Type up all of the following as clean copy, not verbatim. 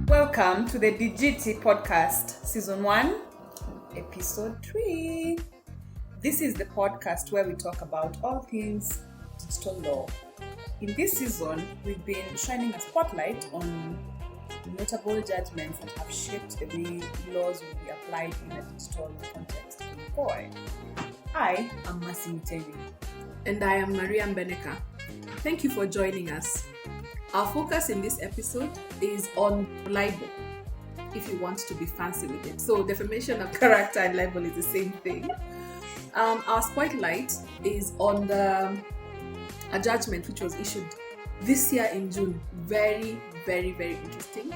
Welcome to the Dijiti podcast, season 1, episode 3. This is the podcast where we talk about all things digital law. In this season, we've been shining a spotlight on notable judgments that have shaped the way laws will be applied in a digital context going forward. I am Masi Muteri. And I am Maria Mbeneka. Thank you for joining us. Our focus in this episode is on libel, if you want to be fancy with it. So defamation of character and libel is the same thing. Our spotlight is on a judgment which was issued this year in June. Very, very, very interesting.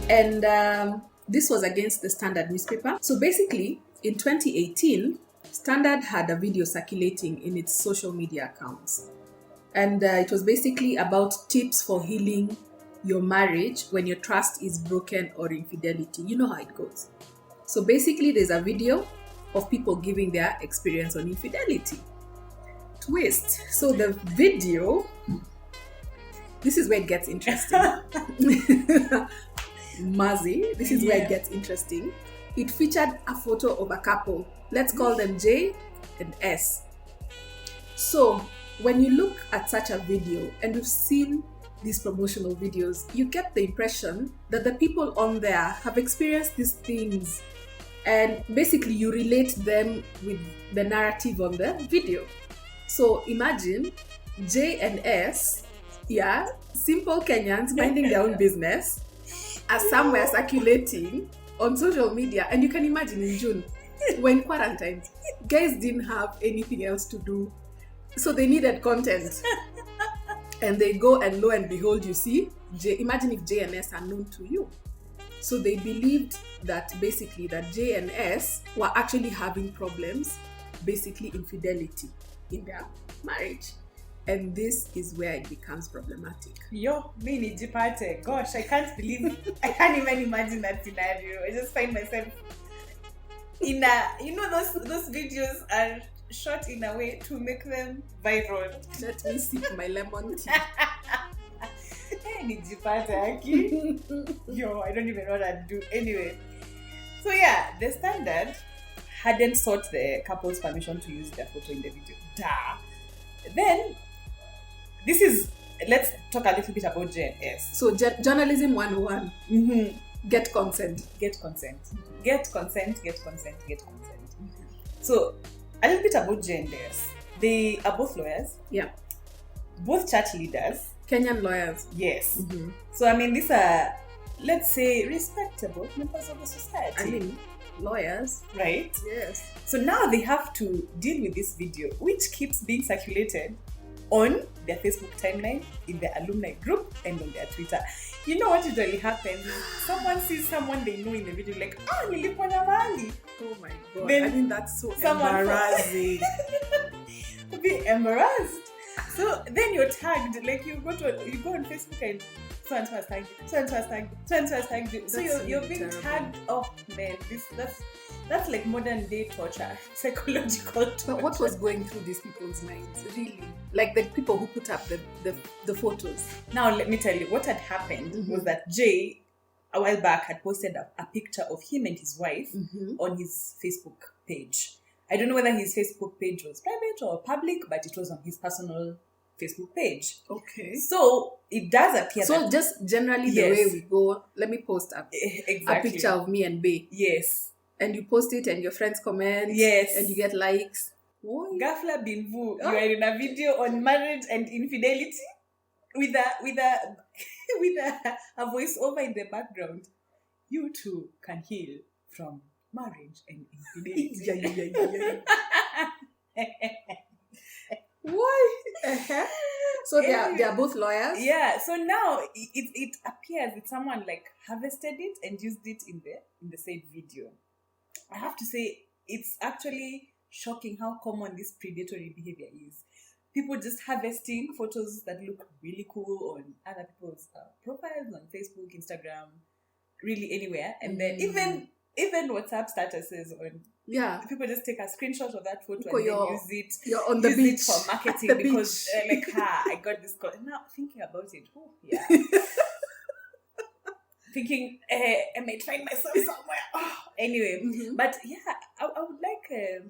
And this was against the Standard newspaper. So basically, in 2018, Standard had a video circulating in its social media accounts. And it was basically about tips for healing your marriage when your trust is broken or infidelity. You know how it goes. So basically, there's a video of people giving their experience on infidelity. Twist. So the video, this is where it gets interesting. Mazi, this is where it gets interesting. It featured a photo of a couple. Let's call them J and S. So when you look at such a video, and you've seen these promotional videos, you get the impression that the people on there have experienced these things, and basically you relate them with the narrative on the video. So imagine J and S, simple Kenyans minding their own business, are somewhere circulating on social media. And you can imagine in June, when quarantined, guys didn't have anything else to do, so they needed content. And they go, and lo and behold, you see imagine if J and S are known to you. So they believed that basically that J and S were actually having problems, basically infidelity in their marriage. And this is where it becomes problematic. Me nijipate. Gosh, I can't even imagine that scenario. I just find myself in those videos are shot in a way to make them viral. Let me sip my lemon tea. Nijipate, Aki. I don't even know what I'd do. Anyway. So the Standard hadn't sought the couple's permission to use their photo in the video. Then, let's talk a little bit about J and S. So journalism 101. Mm-hmm. Get consent. Get consent. Get consent. Get consent. Get consent. Mm-hmm. So a little bit about J and S. They are both lawyers. Yeah. Both church leaders. Kenyan lawyers. Yes. Mm-hmm. So these are, let's say, respectable members of the society. Lawyers. Right? Yes. So now they have to deal with this video, which keeps being circulated on their Facebook timeline, in their alumni group, and on their Twitter. You know what usually happens? Someone sees someone they know in the video, like, nilipona mahali. Oh my God. Then that's so embarrassing. Be embarrassed. So then you're tagged, like you go on Facebook and so and so has tagged you, so and so has tagged you, so and so has tagged you. So you're being terrible. tagged. Oh man, that's like modern day torture, psychological torture. But what was going through these people's minds, really? Like the people who put up the photos. Now let me tell you what had happened was that Jay, a while back, had posted a picture of him and his wife on his Facebook page. I don't know whether his Facebook page was private or public, but it was on his personal Facebook page. Okay. So it does appear So just generally the way we go, let me post a picture of me and Bay. Yes. And you post it and your friends comment. Yes. And you get likes. Gafla Binvu, you are in a video on marriage and infidelity with a voiceover in the background. You too can heal from marriage and infidelity. Why? So they are both lawyers? Yeah. So now it appears that someone like harvested it and used it in the said video. I have to say it's actually shocking how common this predatory behavior is. people just harvesting photos that look really cool on other people's profiles on Facebook, Instagram, really anywhere, and then even WhatsApp statuses on. Yeah. People just take a screenshot of that photo Because and then use it. You're on the use beach. it for marketing the because beach. I got this call. Now thinking about it, yeah. Thinking, I might find myself somewhere. Anyway, but yeah, I would like.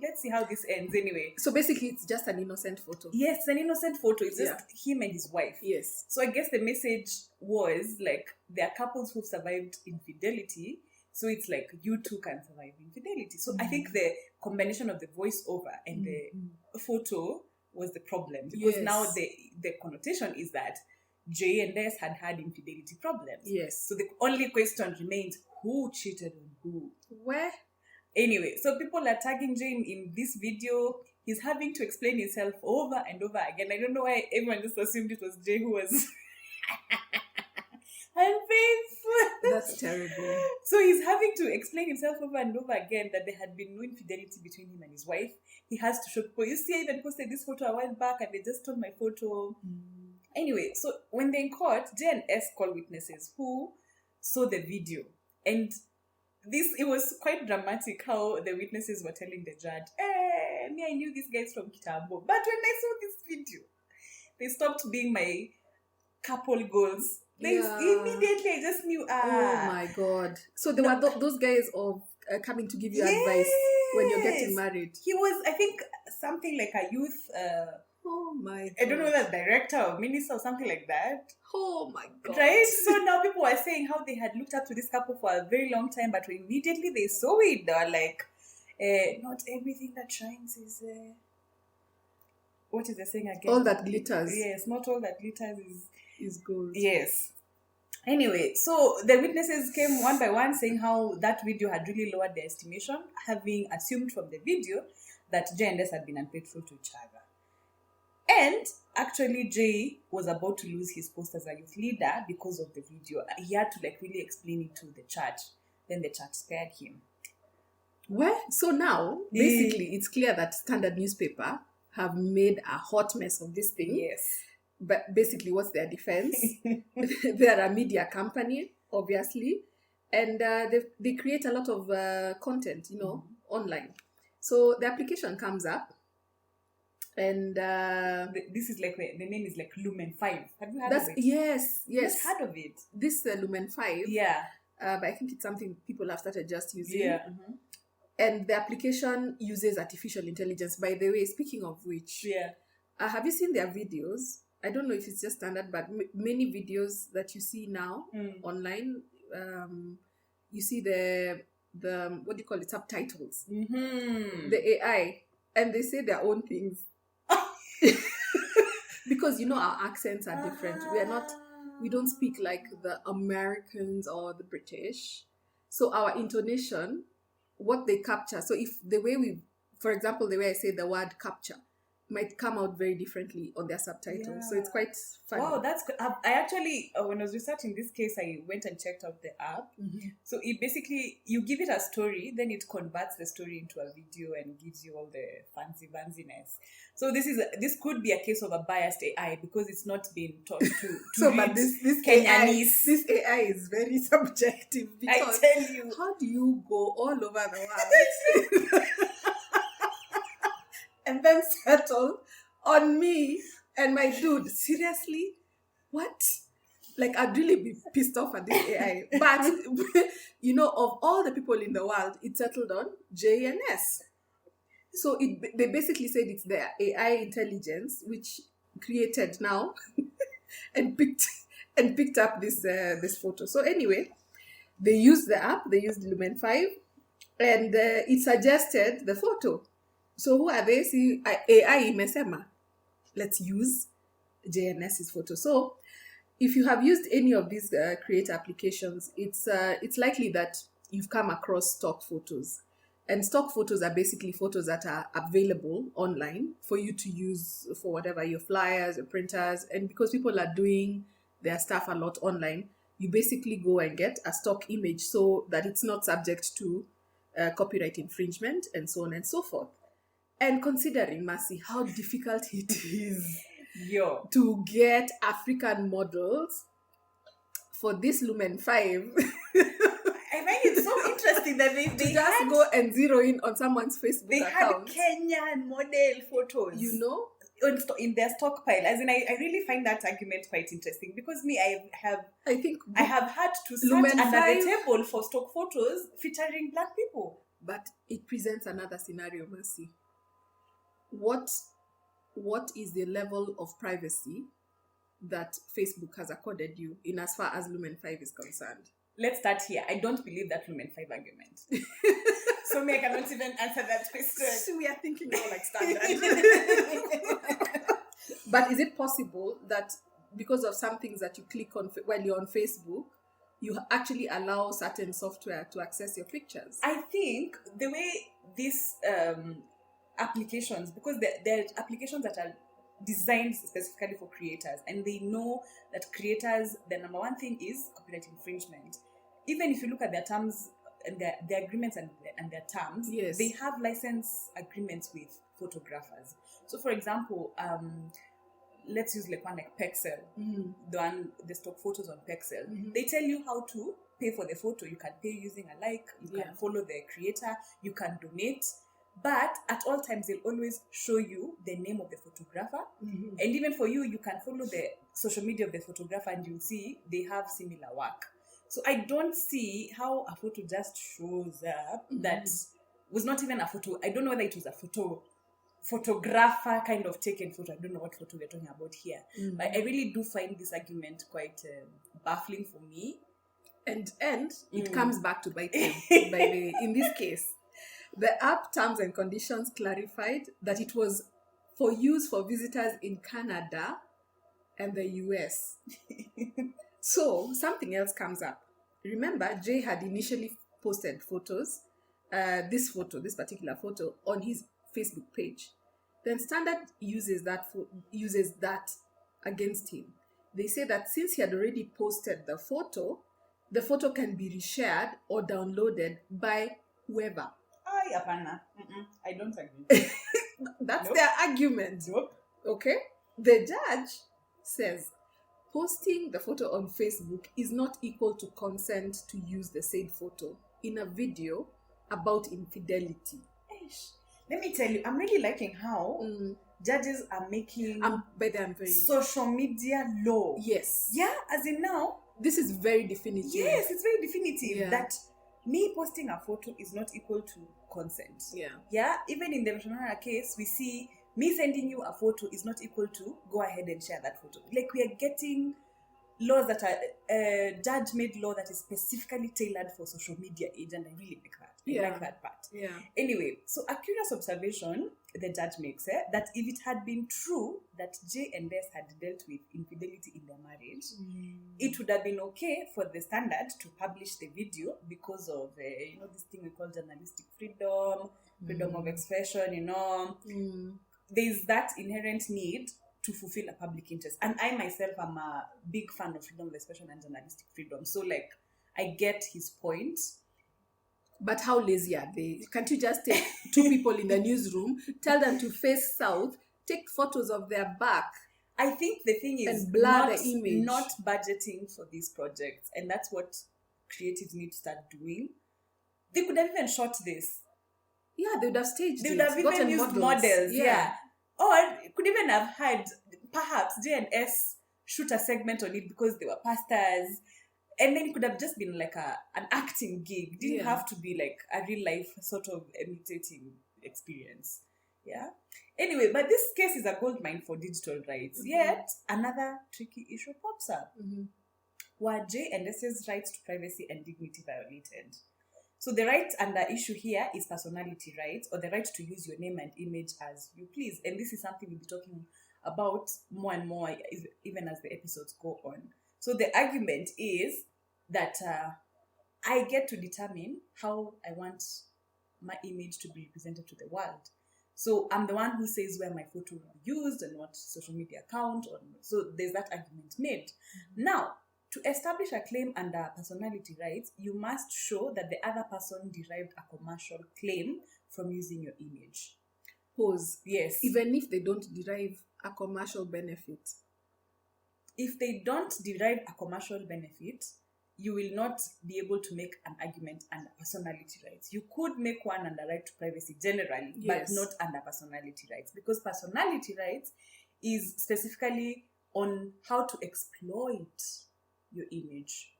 Let's see how this ends. Anyway, so basically, it's just an innocent photo. Yes, an innocent photo. It's just him and his wife. Yes. So I guess the message was like there are couples who've survived infidelity. So it's like you too can survive infidelity. So I think the combination of the voiceover and the photo was the problem, because now the connotation is that J and S had infidelity problems. Yes. So the only question remains, who cheated on who? Where? Anyway, so people are tagging J in this video. He's having to explain himself over and over again. I don't know why everyone just assumed it was J who was unfaithful. That's terrible. So he's having to explain himself over and over again that there had been no infidelity between him and his wife. He has to show people. You see, I even posted this photo a while back and they just stole my photo. Anyway, so when they're in court, J and S call witnesses who saw the video. And it was quite dramatic how the witnesses were telling the judge, I knew these guys from Kitambo. But when I saw this video, they stopped being my couple goals. Immediately I just knew, oh my God. So there were those guys of coming to give you advice when you're getting married. He was, I think, something like a youth... oh my God. I don't know whether director or minister or something like that. Oh my God. Right? So now people are saying how they had looked up to this couple for a very long time, but immediately they saw it, they were like, not everything that shines is... what is the saying again? All that glitters. Yes, not all that glitters is gold. Yes. Anyway, so the witnesses came one by one saying how that video had really lowered their estimation, having assumed from the video that J and S had been unfaithful to each other. And actually, Jay was about to lose his post as a youth leader because of the video. He had to really explain it to the church. Then the church spared him. Well, so now, basically, it's clear that Standard newspaper have made a hot mess of this thing. Yes. But basically, what's their defense? They're a media company, obviously. And they create a lot of content, online. So the application comes up. And this is the name is Lumen 5. Have you heard of it? Yes. I've heard of it. This Lumen 5. Yeah. But I think it's something people have started just using. Yeah. And the application uses artificial intelligence. By the way, speaking of which, have you seen their videos? I don't know if it's just standard, but many videos that you see now online, you see the what do you call it, subtitles, the AI, and they say their own things. Because our accents are different. We don't speak like the Americans or the British. So our intonation, what they capture. So if for example, the way I say the word capture might come out very differently on their subtitles. So it's quite funny. Wow, that's good. I actually, when I was researching this case, I went and checked out the app. So it basically, you give it a story, then it converts the story into a video and gives you all the fanciness. So this could be a case of a biased AI because it's not being taught to so, read but this Kenyanese. This AI is very subjective. Because I tell you. How do you go all over the world and then settle on me and my dude? Seriously? What? I'd really be pissed off at this AI. But, of all the people in the world, it settled on J and S. So they basically said it's their AI intelligence which created now and picked up this photo. So anyway, they used the app, they used Lumen 5, and it suggested the photo. So who are they? See, AI imesema, let's use JNS's photo. So if you have used any of these create applications, it's likely that you've come across stock photos. And stock photos are basically photos that are available online for you to use for whatever, your flyers, your printers. And because people are doing their stuff a lot online, you basically go and get a stock image so that it's not subject to copyright infringement and so on and so forth. And considering, Mercy, how difficult it is Yo. to get African models for this Lumen 5 I find it so interesting that they to just go and zero in on someone's Facebook they account. had Kenyan model photos. You know? In their stockpile. As in, I really find that argument quite interesting because me, I have had to search Lumen under 5, the table for stock photos featuring black people. But it presents another scenario, Mercy. What is the level of privacy that Facebook has accorded you in as far as Lumen 5 is concerned? Let's start here. I don't believe that Lumen 5 argument. So me, I cannot even answer that question. We are thinking more like standard. But is it possible that because of some things that you click on while you're on Facebook, you actually allow certain software to access your pictures? I think the way these applications, because they're applications that are designed specifically for creators, and they know that creators, the number one thing is copyright infringement. Even if you look at their terms and their agreements and their terms, yes, they have license agreements with photographers. So, for example, let's use like one like Pexel, the stock photos on Pexel. Mm-hmm. They tell you how to pay for the photo. You can pay using a like, you can follow the creator, you can donate. But at all times, they'll always show you the name of the photographer. Mm-hmm. And even for you, you can follow the social media of the photographer and you'll see they have similar work. So I don't see how a photo just shows up that was not even a photo. I don't know whether it was a photographer kind of taken photo. I don't know what photo we're talking about here. Mm-hmm. But I really do find this argument quite baffling for me. And it comes back to bite them. In this case, the app terms and conditions clarified that it was for use for visitors in Canada and the US. So something else comes up. Remember, Jay had initially posted photos, this particular photo, on his Facebook page. Then Standard uses that against him. They say that since he had already posted the photo can be reshared or downloaded by whoever. I don't agree. That's their argument. Nope. Okay? The judge says posting the photo on Facebook is not equal to consent to use the said photo in a video about infidelity. Let me tell you, I'm really liking how judges are making social media law. Yes. Yeah, as in now. This is very definitive. Yes, it's very definitive that me posting a photo is not equal to consent. Yeah. Yeah, even in the Veteranara case, we see me sending you a photo is not equal to go ahead and share that photo. Like, we are getting laws that are judge-made law that is specifically tailored for social media age, and I really like that. I like that part. Yeah. Anyway, so a curious observation the judge makes that if it had been true that J and S had dealt with infidelity in their marriage, it would have been okay for the Standard to publish the video because of this thing we call journalistic freedom of expression. There's that inherent need to fulfill a public interest. And I myself am a big fan of freedom of expression and journalistic freedom. So, like, I get his point. But how lazy are they? Can't you just take two people in the newsroom, tell them to face south, take photos of their back? I think the thing is and blur the image. Not budgeting for these projects. And that's what creatives need to start doing. They could have even shot this. Yeah, they would have staged They would have even used models. Yeah. Or could even have had perhaps J and S shoot a segment on it because they were pastors. And then it could have just been like an acting gig. Didn't have to be like a real life sort of imitating experience. Yeah. Anyway, but this case is a goldmine for digital rights. Yet another tricky issue pops up. Were J and S's rights to privacy and dignity violated? So the right under issue here is personality rights, or the right to use your name and image as you please. And this is something we'll be talking about more and more even as the episodes go on. So the argument is that I get to determine how I want my image to be presented to the world. So I'm the one who says where my photo will be used and what social media account. So there's that argument made. Now, to establish a claim under personality rights, you must show that the other person derived a commercial claim from using your image. pose. Yes. Even if they don't derive a commercial benefit. If they don't derive a commercial benefit, you will not be able to make an argument under personality rights. You could make one under right to privacy generally, Yes. but not under personality rights, because personality rights is specifically on how to exploit your image.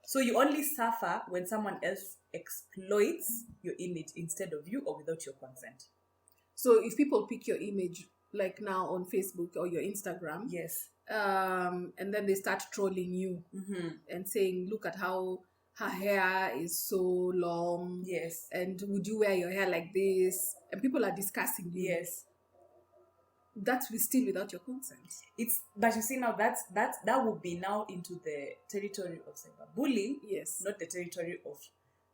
So you only suffer when someone else exploits your image instead of you or without your consent. So if people pick your image, like now on Facebook or your Instagram, Yes. and then they start trolling you and saying, look at how her hair is so long. Yes. And would you wear your hair like this? And people are discussing you. Yes. That's still without your consent. But you see now that would be now into the territory of cyberbullying. Yes. Not the territory of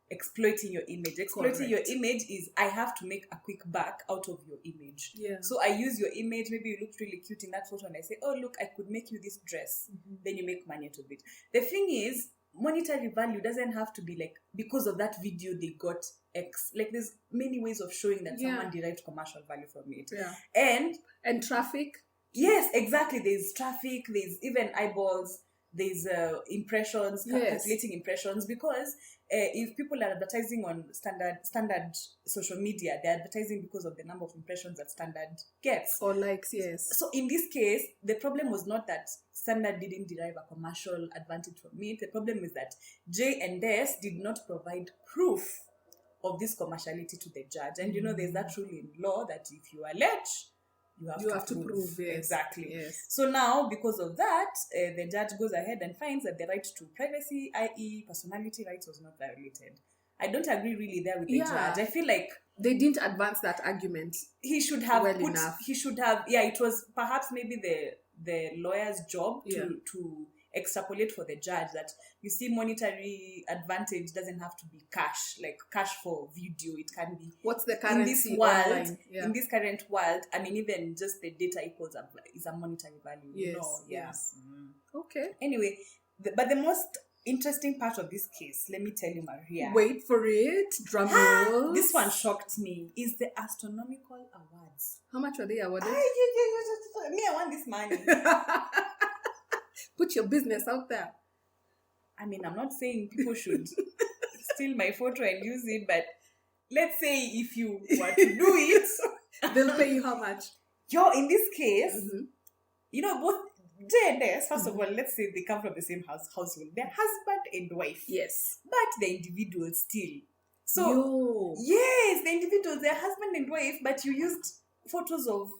exploiting your image. Exploiting Correct. your image is I have to make a quick buck out of your image. Yeah. So I use your image, maybe you looked really cute in that photo and I say, oh look, I could make you this dress. Then you make money out of it. The thing is, monetary value doesn't have to be like because of that video they got X. Like there's many ways of showing that someone derived commercial value from it. Yeah. And traffic. Yes, exactly. There's traffic, there's even eyeballs, there's impressions, calculating impressions, because if people are advertising on standard social media, they're advertising because of the number of impressions that standard gets. Or likes, yes. So in this case, the problem was not that standard didn't derive a commercial advantage from it. The problem is that J&S did not provide proof of this commerciality to the judge. And you know, there's that rule in law that if you allege, you have to prove. Yes. Exactly. Yes. So now, because of that, the judge goes ahead and finds that the right to privacy, i.e. personality rights, was not violated. I don't agree really there with the judge. I feel like they didn't advance that argument. He should have enough. He should have. Yeah, it was perhaps maybe the lawyer's job to extrapolate for the judge that, you see, monetary advantage doesn't have to be cash, like cash for video. It can be what's the currency in this world. online? Yeah. In this current world, I mean, even just the data equals is a monetary value. Yes. You know? Yes. Okay. Anyway, but the most interesting part of this case, let me tell you, Maria. Wait for it. Drum rolls. This one shocked me. Is the astronomical awards. How much were they awarded? Me, I want this money. Put your business out there. I mean, I'm not saying people should steal my photo and use it, but let's say if you were to do it, they'll pay you how much? In this case, you know, both J&S, first of all, let's say they come from the same household. They're husband and wife. Yes. But the individuals still. So, yes, the individuals, they're husband and wife, but you used photos of,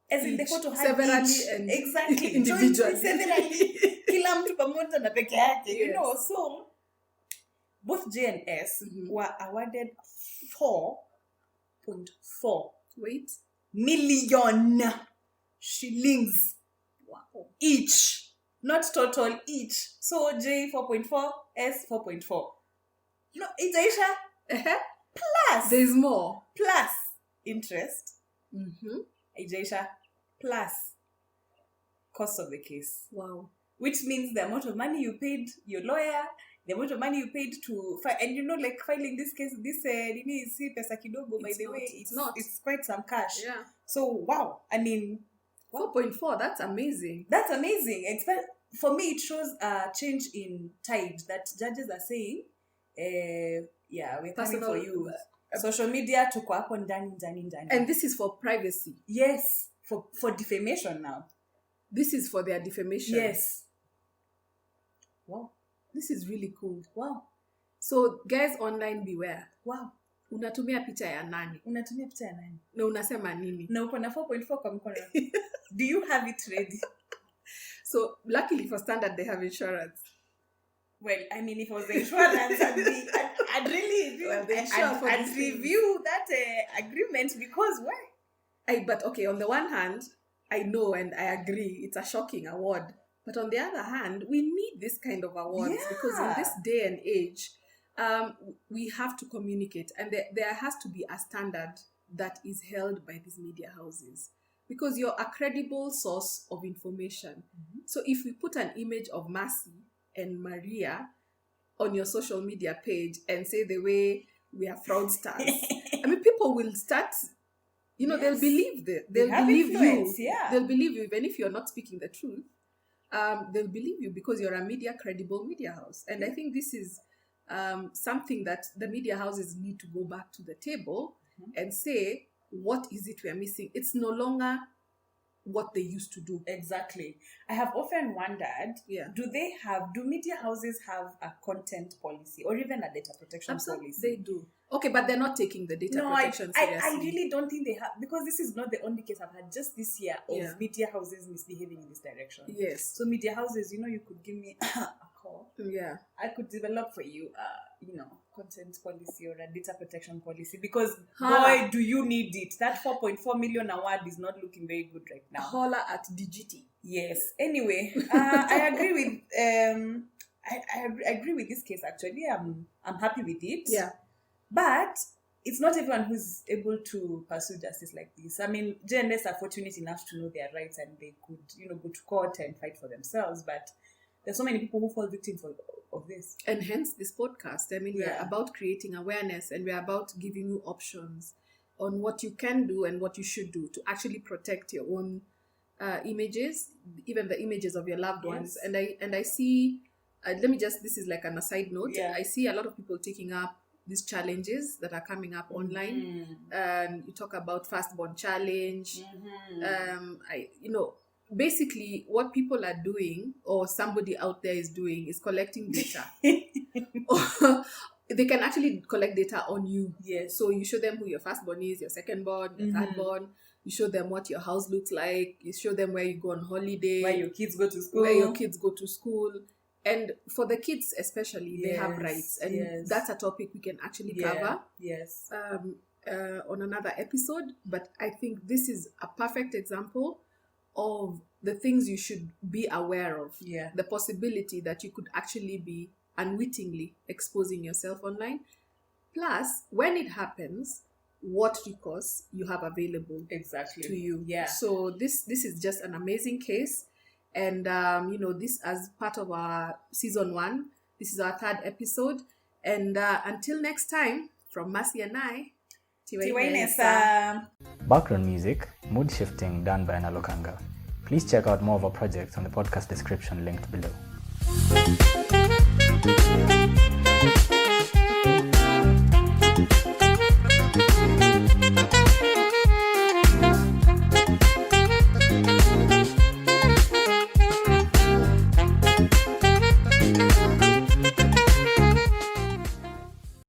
as in the photo had severally each, and exactly, individually. Severally. Kila mtu pamoja na peke yake, you know. So, both J&S were awarded 4.4 million shillings each, not total, each. So J 4.4, S 4.4. You know, it's Aisha plus. There's more. Plus interest. Aisha plus cost of the case. Wow. Which means the amount of money you paid your lawyer, the amount of money you paid to file, and you know, like filing this case, this is pesa kidogo, by the way. It's quite some cash. Yeah. So wow, I mean, 4.4, that's amazing. That's amazing. For me, it shows a change in tide that judges are saying, we're coming for you. Social media tuko hapo ndani. And this is for privacy. Yes, for defamation now. This is for their defamation. Yes. Wow. This is really cool. Wow. So guys online, beware. Wow. Unatumia picha ya nani? Na unasema nini? Na uko na 4.4 kwa mkono. Do you have it ready? So luckily for Standard, they have insurance. Well, I mean, if it was the insurance, I'd really review that agreement, because why? But okay, on the one hand, I know and I agree, it's a shocking award. But on the other hand, we need this kind of awards because in this day and age, we have to communicate, and there has to be a standard that is held by these media houses, because you're a credible source of information. So if we put an image of Mercy and Maria on your social media page and say the way we are fraudsters, I mean, people will start They'll Yes. believe They have influence, you. yeah. They'll believe you even if you're not speaking the truth. They'll believe you because you're a credible media house. And I think this is something that the media houses need to go back to the table and say, what is it we're missing? It's no longer what they used to do. Exactly. I have often wondered, Yeah. do media houses have a content policy or even a data protection policy? They do. Okay, but they're not taking the data protection seriously. I really don't think they have, because this is not the only case I've had just this year of media houses misbehaving in this direction. Yes. So media houses, you could give me a call. Yeah. I could develop for you, content policy or a data protection policy, because boy, do you need it. That 4.4 million award is not looking very good right now. Holler at Dijiti. Yes. Anyway, I agree with I agree with this case. Actually, I'm happy with it. Yeah. But it's not everyone who's able to pursue justice like this. I mean, journalists are fortunate enough to know their rights and they could, go to court and fight for themselves. But there's so many people who fall victim of this. And hence this podcast. I mean, we're about creating awareness and we're about giving you options on what you can do and what you should do to actually protect your own images, even the images of your loved ones. And I see, this is like an aside note. Yeah. I see a lot of people taking up these challenges that are coming up online. You talk about firstborn challenge. Basically what people are doing, or somebody out there is doing, is collecting data. They can actually collect data on you. Yes. So you show them who your firstborn is, your secondborn, your thirdborn. You show them what your house looks like. You show them where you go on holiday. Where your kids go to school. And for the kids especially, they have rights. And that's a topic we can actually cover on another episode. But I think this is a perfect example of the things you should be aware of. Yeah. The possibility that you could actually be unwittingly exposing yourself online. Plus, when it happens, what recourse you have available to you. Yeah. So this is just an amazing case. And, this as part of our season 1, this is our 3rd episode. And until next time, from Mercy and I, Tiwainesa. Background music, mood shifting, done by Nalokanga. Please check out more of our projects on the podcast description linked below.